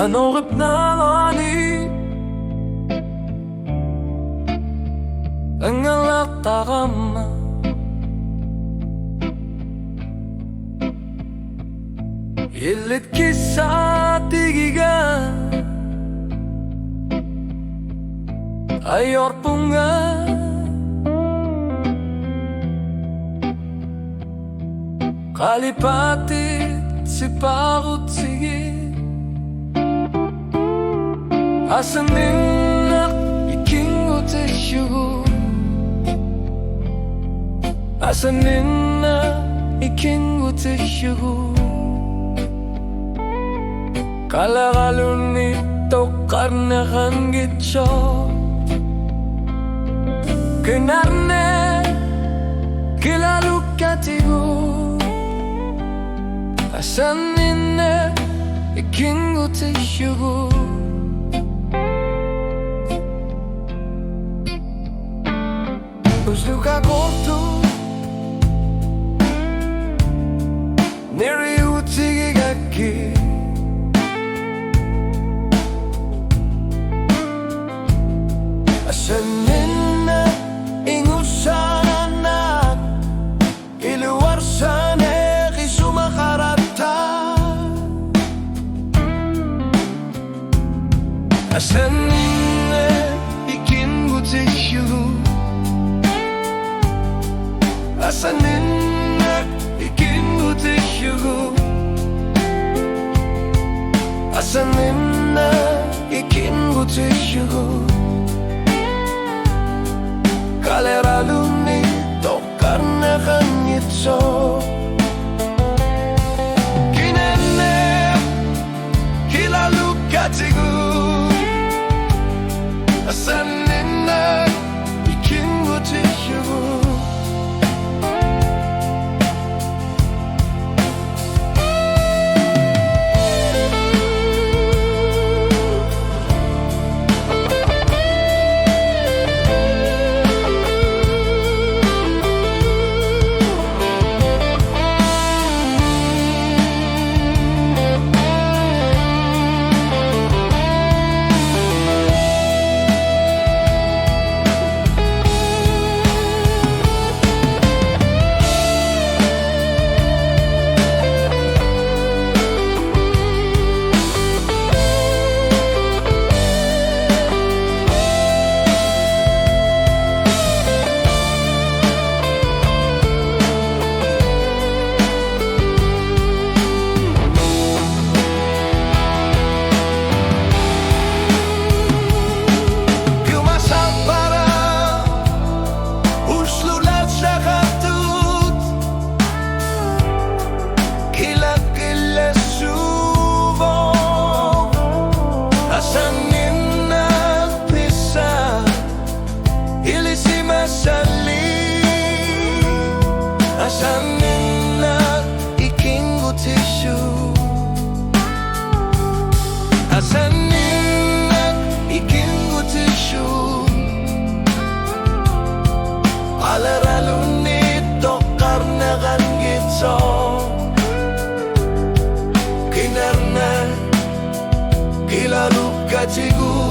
Hanap na mani ang alaktakama Ilit kisah tigiga Ayor punga Kalipatit si parut sige Asanin ikingot isyugo Asanin ikingot isyugo Kalakalun nito karna kang gitso Kenarne kilaluk katigo Asanin ikingot isyugo Gusto ka korto Neriut sige gaki Asanin na ingusan anak Iluwar sana kisumakarata Asanin na ikingut isyugo Asanin na ikingut isyugo Asanin na ikingut isyugo Kaleralun nito karna kang itso Kinene kilaluk katigo Asanin na ikingut isyugo Asanin na ikingut isyugo Asanin na ikingut isyugo Alaralun nito karna kang gitso Kinarna kilaluk katigo